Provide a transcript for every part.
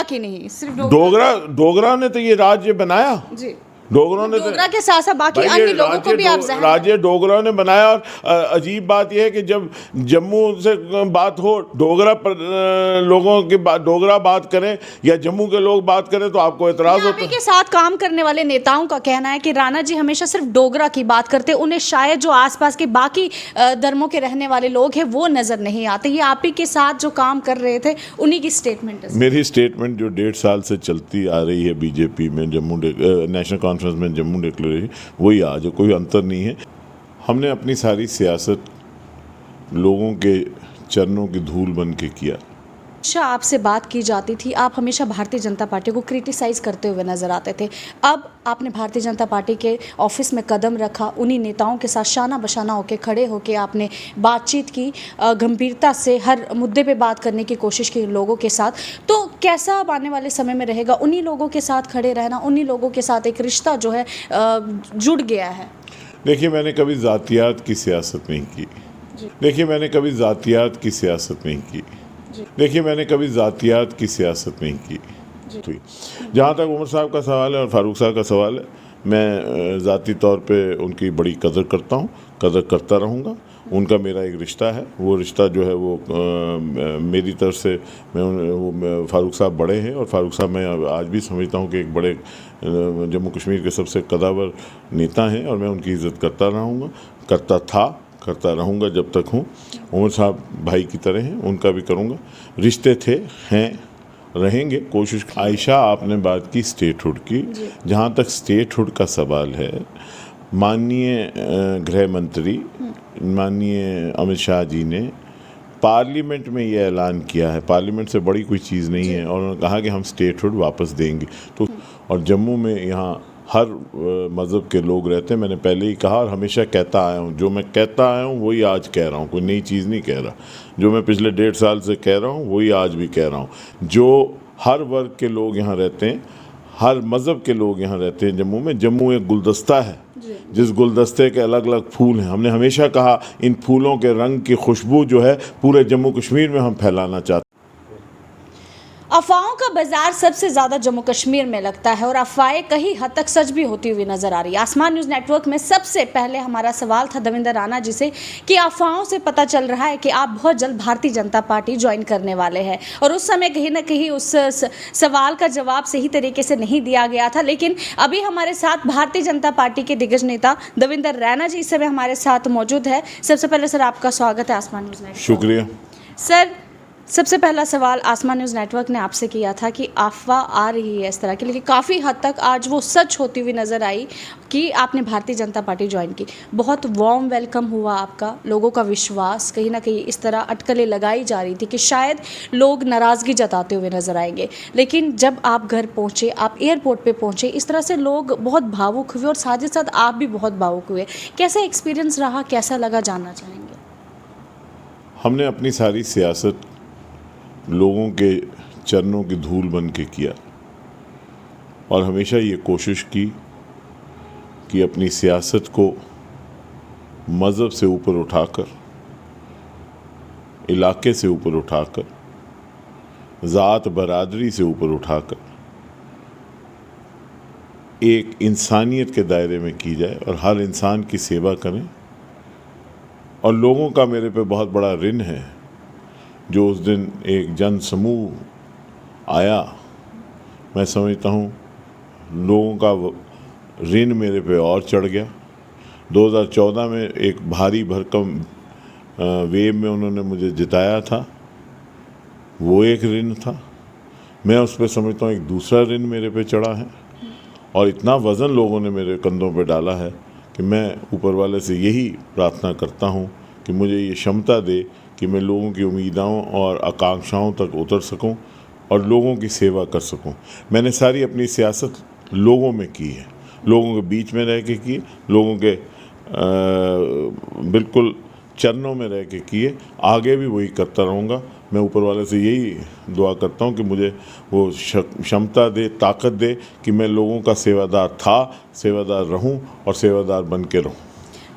कि नहीं सिर्फ डोगरा ने तो ये राज्य बनाया जी, डोगरों ने डोगरा के साथ साथ बाकी भाई अन्य ये लोगों को भी आप ज़हन राज्य डोगरा ने बनाया। और अजीब बात यह है कि जब जम्मू से बात हो डोगरा लोगों की डोगरा बात करें या जम्मू के लोग बात करें तो आपको एतराज होता है। के साथ काम करने वाले नेताओं का कहना है कि राणा जी हमेशा सिर्फ डोगरा की बात करते, उन्हें शायद जो आसपास के बाकी धर्मों के रहने वाले लोग हैं वो नजर नहीं आते। ये आप ही के साथ जो काम कर रहे थे उन्हीं की स्टेटमेंट है। मेरी स्टेटमेंट जो 1.5 साल से चलती आ रही है बीजेपी में, जम्मू नेशनल कॉन्फ्रेंस में जम्मू डिक्लेरेशन, वही आज कोई अंतर नहीं है। हमने अपनी सारी सियासत लोगों के चरणों की धूल बन के किया। हमेशा आपसे बात की जाती थी, आप हमेशा भारतीय जनता पार्टी को क्रिटिसाइज करते हुए नजर आते थे। अब आपने भारतीय जनता पार्टी के ऑफिस में कदम रखा, उन्हीं नेताओं के साथ शाना बशाना होकर खड़े होकर आपने बातचीत की, गंभीरता से हर मुद्दे पे बात करने की कोशिश की लोगों के साथ। तो कैसा अब आने वाले समय में रहेगा उन्हीं लोगों के साथ खड़े रहना, उन्हीं लोगों के साथ एक रिश्ता जो है जुड़ गया है? देखिए, मैंने कभी जातियात की सियासत नहीं की। देखिए, मैंने कभी जातियात की सियासत नहीं की। देखिए, मैंने कभी जातियात की सियासत नहीं की। जहाँ तक उमर साहब का सवाल है और फारूक साहब का सवाल है, मैं ज़ाती तौर पे उनकी बड़ी कदर करता हूँ, कदर करता रहूँगा। उनका मेरा एक रिश्ता है, वो रिश्ता जो है वो मेरी तरफ से फारूक साहब बड़े हैं और फारूक साहब मैं आज भी समझता हूँ कि एक बड़े जम्मू कश्मीर के सबसे कदावर नेता हैं और मैं उनकी इज़्ज़त करता रहूँगा, करता था, करता रहूँगा जब तक हूँ। उमर साहब भाई की तरह हैं, उनका भी करूँगा। रिश्ते थे, हैं, रहेंगे, कोशिश। आयशा, आपने बात की स्टेटहुड की। जहाँ तक स्टेटहुड का सवाल है, माननीय गृह मंत्री माननीय अमित शाह जी ने पार्लियामेंट में ये ऐलान किया है, पार्लियामेंट से बड़ी कोई चीज़ नहीं है, और उन्होंने कहा कि हम स्टेटहुड वापस देंगे। तो और जम्मू में यहाँ हर मज़हब के लोग रहते हैं। मैंने पहले ही कहा और हमेशा कहता आया हूँ, जो मैं कहता आया हूँ वही आज कह रहा हूँ, कोई नई चीज़ नहीं कह रहा। जो मैं पिछले 1.5 साल से कह रहा हूँ वही आज भी कह रहा हूँ। जो हर वर्ग के लोग यहाँ रहते हैं, हर मज़हब के लोग यहाँ रहते हैं जम्मू में। जम्मू एक गुलदस्ता है, जिस गुलदस्ते के अलग अलग फूल हैं। हमने हमेशा कहा इन फूलों के रंग की खुशबू जो है पूरे जम्मू कश्मीर में हम फैलाना चाहते हैं। अफवाहों का बाजार सबसे ज़्यादा जम्मू कश्मीर में लगता है और अफवाहें कहीं हद तक सच भी होती हुई नजर आ रही है। आसमान न्यूज़ नेटवर्क में सबसे पहले हमारा सवाल था देवेंद्र राणा जी से कि अफवाहों से पता चल रहा है कि आप बहुत जल्द भारतीय जनता पार्टी ज्वाइन करने वाले हैं, और उस समय कहीं ना कहीं उस सवाल का जवाब सही तरीके से नहीं दिया गया था। लेकिन अभी हमारे साथ भारतीय जनता पार्टी के दिग्गज नेता देवेंद्र राणा जी इस समय हमारे साथ मौजूद है। सबसे पहले सर आपका स्वागत है आसमान न्यूज़ नेटवर्क। शुक्रिया सर। सबसे पहला सवाल आसमान न्यूज़ नेटवर्क ने आपसे किया था कि अफवाह आ रही है इस तरह की, लेकिन काफ़ी हद तक आज वो सच होती हुई नज़र आई कि आपने भारतीय जनता पार्टी ज्वाइन की। बहुत वार्म वेलकम हुआ आपका, लोगों का विश्वास, कहीं ना कहीं इस तरह अटकलें लगाई जा रही थी कि शायद लोग नाराज़गी जताते हुए नज़र आएंगे। लेकिन जब आप घर पहुँचे, आप एयरपोर्ट पर पहुँचे, इस तरह से लोग बहुत भावुक हुए और साथ ही साथ आप भी बहुत भावुक हुए। कैसा एक्सपीरियंस रहा, कैसा लगा, जानना चाहेंगे? हमने अपनी सारी सियासत लोगों के चरणों की धूल बन के किया और हमेशा ये कोशिश की कि अपनी सियासत को मज़हब से ऊपर उठाकर, इलाके से ऊपर उठाकर, ज़ात बरादरी से ऊपर उठाकर एक इंसानियत के दायरे में की जाए और हर इंसान की सेवा करें। और लोगों का मेरे पे बहुत बड़ा ऋण है। जो उस दिन एक जन समूह आया, मैं समझता हूँ लोगों का ऋण मेरे पे और चढ़ गया। 2014 में एक भारी भरकम वेव में उन्होंने मुझे जिताया था, वो एक ऋण था। मैं उस पर समझता हूँ एक दूसरा ऋण मेरे पे चढ़ा है और इतना वज़न लोगों ने मेरे कंधों पे डाला है कि मैं ऊपर वाले से यही प्रार्थना करता हूँ कि मुझे ये क्षमता दे कि मैं लोगों की उम्मीदों और आकांक्षाओं तक उतर सकूं और लोगों की सेवा कर सकूं। मैंने सारी अपनी सियासत लोगों में की है, लोगों के बीच में रह के की, लोगों के बिल्कुल चरणों में रह के किए। आगे भी वही करता रहूँगा। मैं ऊपर वाले से यही दुआ करता हूँ कि मुझे वो क्षमता दे, ताकत दे कि मैं लोगों का सेवादार था, सेवादार रहूँ और सेवादार बन के रहूँ।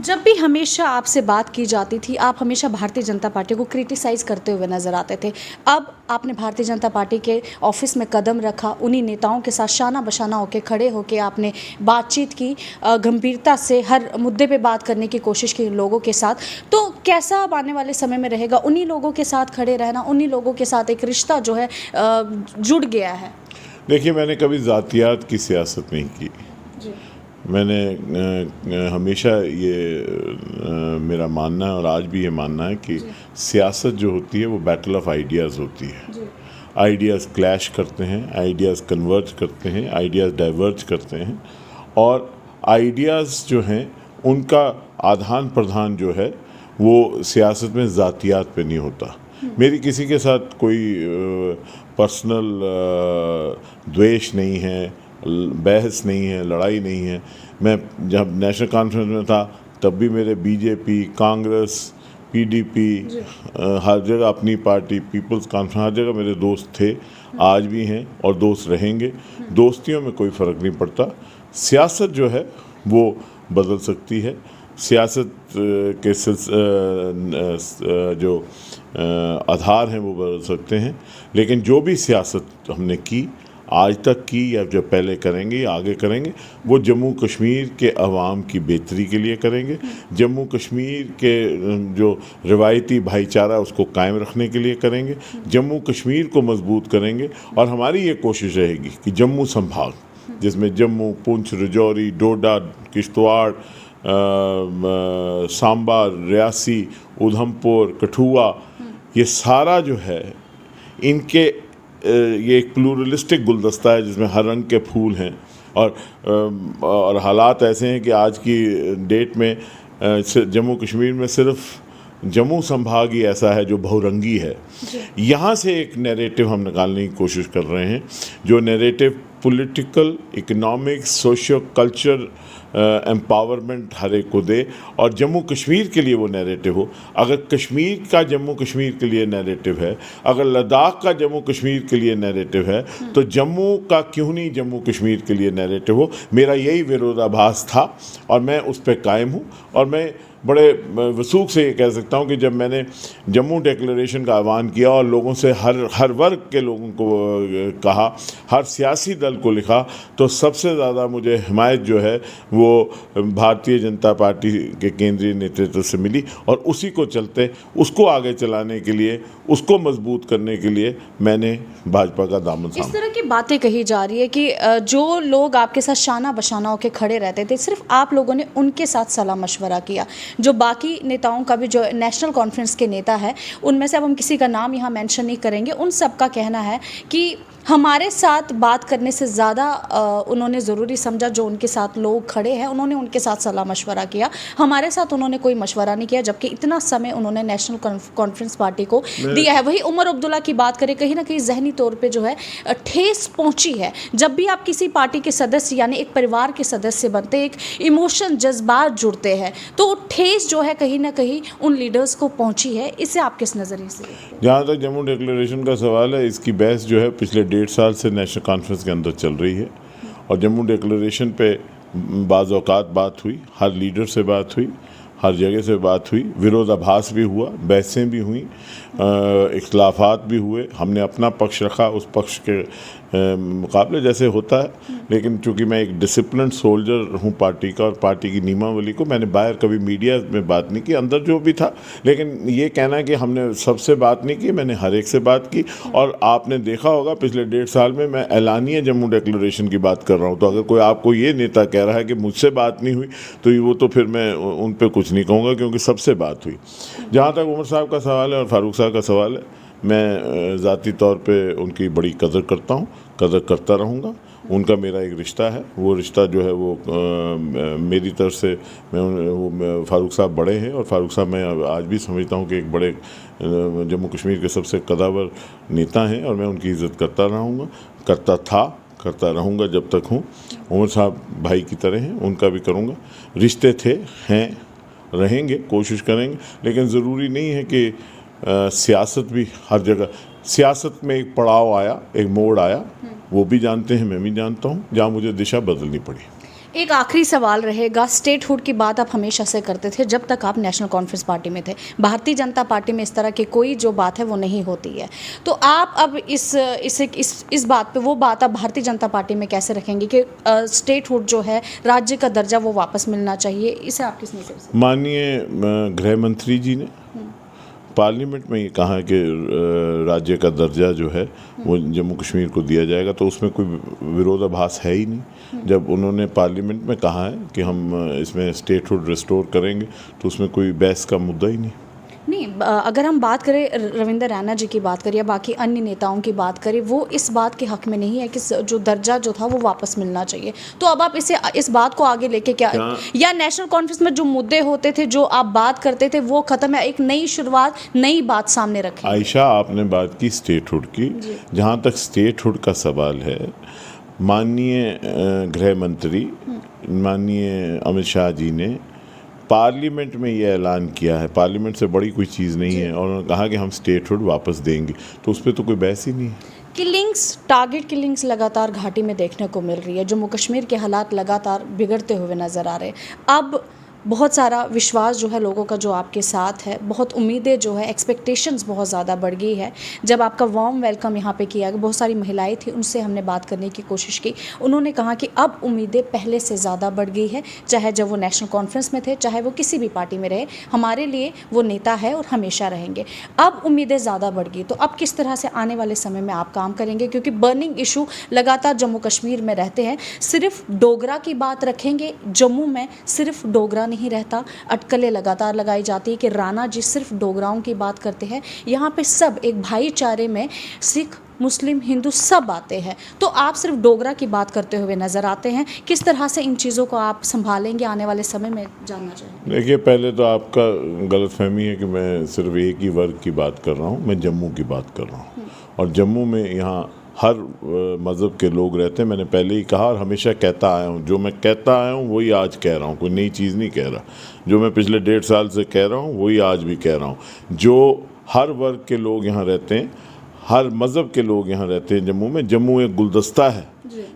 जब भी हमेशा आपसे बात की जाती थी, आप हमेशा भारतीय जनता पार्टी को क्रिटिसाइज़ करते हुए नज़र आते थे। अब आपने भारतीय जनता पार्टी के ऑफिस में कदम रखा, उन्हीं नेताओं के साथ शाना बशाना होकर खड़े होकर आपने बातचीत की, गंभीरता से हर मुद्दे पे बात करने की कोशिश की लोगों के साथ। तो कैसा अब आने वाले समय में रहेगा उन्हीं लोगों के साथ खड़े रहना, उन्हीं लोगों के साथ एक रिश्ता जो है जुड़ गया है? देखिए, मैंने कभी ज़ातियात की सियासत नहीं की। जी मैंने हमेशा ये मेरा मानना है और आज भी ये मानना है कि सियासत जो होती है वो बैटल ऑफ आइडियाज़ होती है। जी आइडियाज़ क्लैश करते हैं, आइडियाज़ कन्वर्ज करते हैं, आइडियाज़ डाइवर्ज करते हैं और आइडियाज़ जो हैं उनका आदान प्रदान जो है वो सियासत में ज़ातियात पे नहीं होता। मेरी किसी के साथ कोई पर्सनल द्वेष नहीं है, बहस नहीं है, लड़ाई नहीं है। मैं जब नेशनल कॉन्फ्रेंस में था तब भी मेरे बीजेपी, कांग्रेस, पीडीपी, हर जगह अपनी पार्टी, पीपल्स कॉन्फ्रेंस, हर जगह मेरे दोस्त थे, आज भी हैं और दोस्त रहेंगे। दोस्तियों में कोई फ़र्क नहीं पड़ता। सियासत जो है वो बदल सकती है। सियासत के जो आधार हैं वो बदल सकते हैं, लेकिन जो भी सियासत हमने की, आज तक की या जो पहले करेंगे या आगे करेंगे, वो जम्मू कश्मीर के अवाम की बेहतरी के लिए करेंगे। जम्मू कश्मीर के जो रिवायती भाईचारा उसको कायम रखने के लिए करेंगे। जम्मू कश्मीर को मजबूत करेंगे और हमारी ये कोशिश रहेगी कि जम्मू संभाग, जिसमें जम्मू, पुंछ, राजौरी, डोडा, किश्तवाड़, सांबा, रियासी, उधमपुर, कठुआ, ये सारा जो है इनके ये एक प्लूरलिस्टिक गुलदस्ता है जिसमें हर रंग के फूल हैं और हालात ऐसे हैं कि आज की डेट में जम्मू कश्मीर में सिर्फ जम्मू संभाग ही ऐसा है जो बहुरंगी है। यहाँ से एक नैरेटिव हम निकालने की कोशिश कर रहे हैं, जो narrative political, economic, socio culture empowerment हर एक को दे और जम्मू कश्मीर के लिए वो नैरेटिव हो। अगर कश्मीर का जम्मू कश्मीर के लिए नैरेटिव है, अगर लद्दाख का जम्मू कश्मीर के लिए नैरेटिव है, तो जम्मू का क्यों नहीं जम्मू कश्मीर के लिए नैरेटिव हो। मेरा यही विरोधाभास था और मैं उस पर कायम हूँ और मैं बड़े वसूख से ये कह सकता हूँ कि जब मैंने जम्मू डिक्लेरेशन का आह्वान किया और लोगों से हर वर्ग के लोगों को कहा, हर सियासी दल को लिखा, तो सबसे ज़्यादा मुझे हिमायत जो है वो भारतीय जनता पार्टी के केंद्रीय नेतृत्व से मिली और उसी को चलते उसको आगे चलाने के लिए, उसको मजबूत करने के लिए मैंने भाजपा का दामन थामा। इस तरह की बातें कही जा रही है कि जो लोग आपके साथ शाना बशाना होकर खड़े रहते थे, सिर्फ आप लोगों ने उनके साथ सलाह मशवरा किया। जो बाकी नेताओं का भी, जो नेशनल कॉन्फ्रेंस के नेता है, उनमें से अब हम किसी का नाम यहाँ मेंशन नहीं करेंगे, उन सब का कहना है कि हमारे साथ बात करने से ज़्यादा उन्होंने ज़रूरी समझा जो उनके साथ लोग खड़े हैं, उन्होंने उनके साथ सलाह मशवरा किया, हमारे साथ उन्होंने कोई मशवरा नहीं किया, जबकि इतना समय उन्होंने नेशनल कॉन्फ्रेंस पार्टी को दिया है। वही उमर अब्दुल्ला की बात करें, कहीं ना कहीं जहनी तौर पे जो है ठेस पहुंची है। जब भी आप किसी पार्टी के सदस्य यानी एक परिवार के सदस्य बनते, एक इमोशन, जज्बात जुड़ते हैं, तो ठेस जो है कहीं ना कहीं उन लीडर्स को पहुंची है। इसे आप किस नज़रिए से? जहाँ तक जम्मू डिक्लेरेशन का सवाल है, इसकी बहस जो है पिछले 1.5 साल से नेशनल कॉन्फ्रेंस के अंदर चल रही है और जम्मू डिक्लेरेशन पे बाज़ औक़ात बात हुई, हर लीडर से बात हुई, हर जगह से बात हुई, विरोधाभास भी हुआ, बहसें भी हुई, इख्तलाफात भी हुए। हमने अपना पक्ष रखा उस पक्ष के मुकाबले, जैसे होता है, लेकिन चूँकि मैं एक डिसिप्लिन सोल्जर हूँ पार्टी का और पार्टी की नियमावली को मैंने बाहर कभी मीडिया में बात नहीं की, अंदर जो भी था। लेकिन ये कहना कि हमने सबसे बात नहीं की, मैंने हर एक से बात की और आपने देखा होगा पिछले 1.5 साल में मैं ऐलानिया जम्मू डिक्लेरेशन की बात कर रहा हूँ। तो अगर कोई आपको ये नेता कह रहा है कि मुझसे बात नहीं हुई, तो वो तो फिर मैं उन पर कुछ नहीं कहूँगा, क्योंकि सबसे बात हुई। जहाँ तक उमर साहब का सवाल है और फारूक साहब का सवाल है, मैं ज़ाती तौर पे उनकी बड़ी कदर करता हूँ, कदर करता रहूँगा। उनका मेरा एक रिश्ता है, वो रिश्ता जो है वो मेरी तरफ से मैं फारूक साहब बड़े हैं और फारूक साहब मैं आज भी समझता हूँ कि एक बड़े जम्मू कश्मीर के सबसे कदावर नेता हैं और मैं उनकी इज़्ज़त करता रहूँगा, करता रहूँगा जब तक हूँ। उमर साहब भाई की तरह हैं, उनका भी करूँगा। रिश्ते थे, हैं, रहेंगे, कोशिश करेंगे, लेकिन ज़रूरी नहीं है कि सियासत भी हर जगह। सियासत में एक पड़ाव आया, एक मोड़ आया, वो भी जानते हैं, मैं भी जानता हूँ, जहाँ मुझे दिशा बदलनी पड़ी। एक आखिरी सवाल रहेगा, स्टेटहुड की बात आप हमेशा से करते थे जब तक आप नेशनल कॉन्फ्रेंस पार्टी में थे। भारतीय जनता पार्टी में इस तरह की कोई जो बात है वो नहीं होती है, तो आप अब इस बात पे वो बात आप भारतीय जनता पार्टी में कैसे रखेंगे कि स्टेटहुड जो है, राज्य का दर्जा वो वापस मिलना चाहिए, इसे आप किस नज़र से? माननीय गृह मंत्री जी ने पार्लियामेंट में ये कहा कि राज्य का दर्जा जो है वो जम्मू कश्मीर को दिया जाएगा, तो उसमें कोई विरोधाभास है ही नहीं। जब उन्होंने पार्लियामेंट में कहा है कि हम इसमें स्टेटहुड रिस्टोर करेंगे, तो उसमें कोई बहस का मुद्दा ही नहीं। नहीं, अगर हम बात करें रविंद्र रैना जी की बात करें या बाकी अन्य नेताओं की बात करें, वो इस बात के हक में नहीं है कि जो दर्जा जो था वो वापस मिलना चाहिए। तो अब आप इस बात को आगे लेके क्या या नेशनल कॉन्फ्रेंस में जो मुद्दे होते थे, जो आप बात करते थे, वो खत्म है, एक नई शुरुआत, नई बात सामने रखें? आयशा, आपने बात की स्टेटहुड की। जहाँ तक स्टेटहुड का सवाल है, माननीय गृह मंत्री माननीय अमित शाह जी ने पार्लियामेंट में ये ऐलान किया है, पार्लियामेंट से बड़ी कोई चीज़ नहीं है, और उन्होंने कहा कि हम स्टेटहुड वापस देंगे, तो उस पर तो कोई बहस ही नहीं है। किलिंग्स, टारगेट किलिंग्स लगातार घाटी में देखने को मिल रही है। जम्मू कश्मीर के हालात लगातार बिगड़ते हुए नज़र आ रहे हैं। अब बहुत सारा विश्वास जो है लोगों का जो आपके साथ है, बहुत उम्मीदें जो है, एक्सपेक्टेशंस बहुत ज़्यादा बढ़ गई है। जब आपका वार्म वेलकम यहाँ पे किया गया, बहुत सारी महिलाएं थी, उनसे हमने बात करने की कोशिश की। उन्होंने कहा कि अब उम्मीदें पहले से ज़्यादा बढ़ गई है, चाहे जब वो नेशनल कॉन्फ्रेंस में थे, चाहे वो किसी भी पार्टी में रहे, हमारे लिए वो नेता है और हमेशा रहेंगे। अब उम्मीदें ज़्यादा बढ़ गई, तो अब किस तरह से आने वाले समय में आप काम करेंगे? क्योंकि बर्निंग इशू लगातार जम्मू कश्मीर में रहते हैं। सिर्फ डोगरा की बात रखेंगे, जम्मू में सिर्फ डोगरा नहीं रहता, अटकलें लगातार लगाई जाती है कि राणा जी सिर्फ डोगराओं की बात करते हैं। यहाँ पे सब एक भाईचारे में सिख, मुस्लिम, हिंदू सब आते हैं, तो आप सिर्फ डोगरा की बात करते हुए नज़र आते हैं। किस तरह से इन चीज़ों को आप संभालेंगे आने वाले समय में, जानना चाहिए। देखिए, पहले तो आपका गलतफहमी है कि मैं सिर्फ एक ही वर्ग की बात कर रहा हूँ, मैं जम्मू की बात कर रहा हूँ, और जम्मू में यहाँ हर मज़हब के लोग रहते हैं। मैंने पहले ही कहा और हमेशा कहता आया हूँ, जो मैं कहता आया हूँ वही आज कह रहा हूँ, कोई नई चीज़ नहीं कह रहा। जो मैं पिछले 1.5 साल से कह रहा हूँ वही आज भी कह रहा हूँ। जो हर वर्ग के लोग यहाँ रहते हैं, हर मज़हब के लोग यहाँ रहते हैं जम्मू में। जम्मू एक गुलदस्ता है,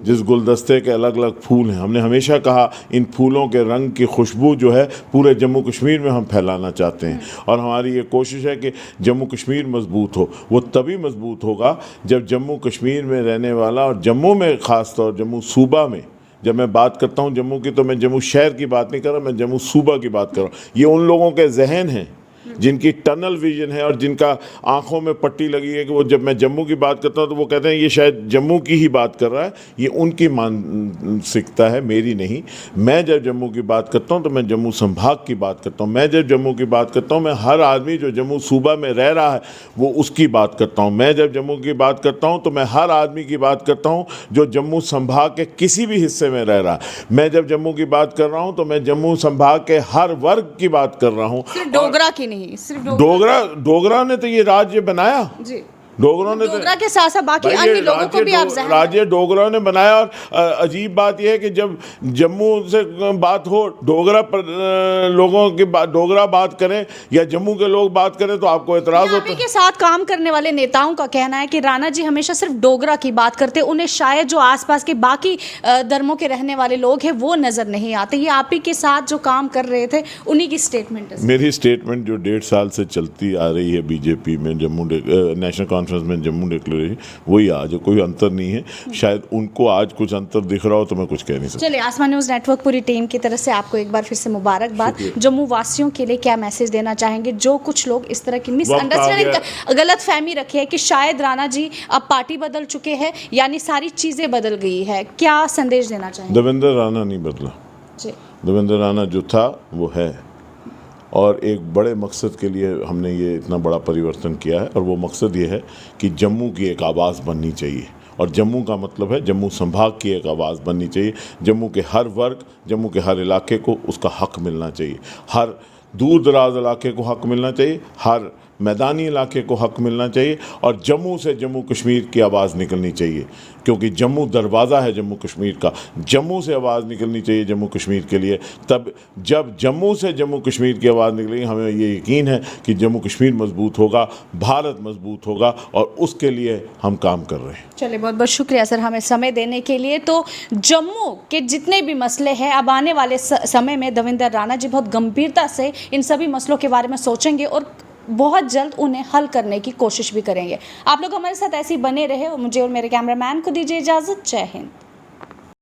जिस गुलदस्ते के अलग अलग फूल हैं। हमने हमेशा कहा इन फूलों के रंग की खुशबू जो है पूरे जम्मू कश्मीर में हम फैलाना चाहते हैं, और हमारी ये कोशिश है कि जम्मू कश्मीर मजबूत हो। वो तभी मजबूत होगा जब जम्मू कश्मीर में रहने वाला, और जम्मू में ख़ास तौर जम्मू सूबा में, जब मैं बात करता हूँ जम्मू की, तो मैं जम्मू शहर की बात नहीं कर रहा, मैं जम्मू सूबा की बात कर रहा हूँ। ये उन लोगों के जहन हैं जिनकी टनल विजन है और जिनका आंखों में पट्टी लगी है कि वो, जब मैं जम्मू की बात करता हूँ तो वो कहते हैं ये शायद जम्मू की ही बात कर रहा है। ये उनकी मानसिकता है, मेरी नहीं। मैं जब जम्मू की बात करता हूँ तो मैं जम्मू संभाग की बात करता हूँ। मैं जब जम्मू की बात करता हूँ, मैं हर आदमी जो जम्मू सूबा में रह रहा है वो उसकी बात करता हूँ। मैं जब जम्मू की बात करता हूँ तो मैं हर आदमी की बात करता हूँ जो जम्मू संभाग के किसी भी हिस्से में रह रहा है। मैं जब जम्मू की बात कर रहा हूँ तो मैं जम्मू संभाग के हर वर्ग की बात कर रहा हूँ, डोगरा की नहीं, सिर्फ डोगरा ने तो ये राज्य बनाया जी। डोगरों ने, डोगरा के साथ साथ बाकी अन्य लोगों को भी आप राज्य डोगरा ने बनाया। और अजीब बात यह है कि जब जम्मू से बात हो, डोगरा लोगों की बात, डोगरा बात करें या जम्मू के लोग बात करें तो आपको एतराज होता है। के साथ काम करने वाले नेताओं का कहना है कि राणा जी हमेशा सिर्फ डोगरा की बात करते, उन्हें शायद जो आसपास के बाकी धर्मों के रहने वाले लोग हैं वो नजर नहीं आते। ये आप ही के साथ जो काम कर रहे थे उन्हीं की स्टेटमेंट है। मेरी स्टेटमेंट जो 1.5 साल से चलती आ रही है बीजेपी में, जम्मू नेशनल कॉन्फ्रेंस में जम्मू डिक्लेरेशन, वही आज कोई अंतर नहीं है। शायद उनको आज कुछ अंतर दिख रहा हो तो मैं कुछ कह नहीं सकता। चलिए, आसमान न्यूज़ नेटवर्क पूरी टीम की तरफ से आपको एक बार फिर से मुबारकबाद। जम्मू वासियों के लिए क्या मैसेज देना चाहेंगे, जो कुछ लोग इस तरह की मिसअंडरस्टैंडिंग, गलत फहमी रखी है कि शायद राणा जी अब पार्टी बदल चुके हैं, यानी सारी चीजें बदल गई है, क्या संदेश देना चाहेंगे? देवेंद्र राणा नहीं बदला जी। देवेंद्र राणा जो था वो है, और एक बड़े मकसद के लिए हमने ये इतना बड़ा परिवर्तन किया है, और वो मकसद ये है कि जम्मू की एक आवाज़ बननी चाहिए। और जम्मू का मतलब है जम्मू संभाग की एक आवाज़ बननी चाहिए। जम्मू के हर वर्ग, जम्मू के हर इलाके को उसका हक मिलना चाहिए, हर दूर दराज इलाके को हक मिलना चाहिए, हर मैदानी इलाके को हक मिलना चाहिए और जम्मू से जम्मू कश्मीर की आवाज़ निकलनी चाहिए, क्योंकि जम्मू दरवाज़ा है जम्मू कश्मीर का। जम्मू से आवाज़ निकलनी चाहिए जम्मू कश्मीर के लिए। तब जब जम्मू से जम्मू कश्मीर की आवाज़ निकलेगी, हमें ये यकीन है कि जम्मू कश्मीर मजबूत होगा, भारत मजबूत होगा, और उसके लिए हम काम कर रहे हैं। चलिए, बहुत बहुत शुक्रिया सर हमें समय देने के लिए। तो जम्मू के जितने भी मसले हैं, अब आने वाले समय में देवेंद्र राणा जी बहुत गंभीरता से इन सभी मसलों के बारे में सोचेंगे और बहुत जल्द उन्हें हल करने की कोशिश भी करेंगे। आप लोग हमारे साथ ऐसे ही बने रहे। मुझे और मेरे कैमरामैन को दीजिए इजाज़त। जय हिंद।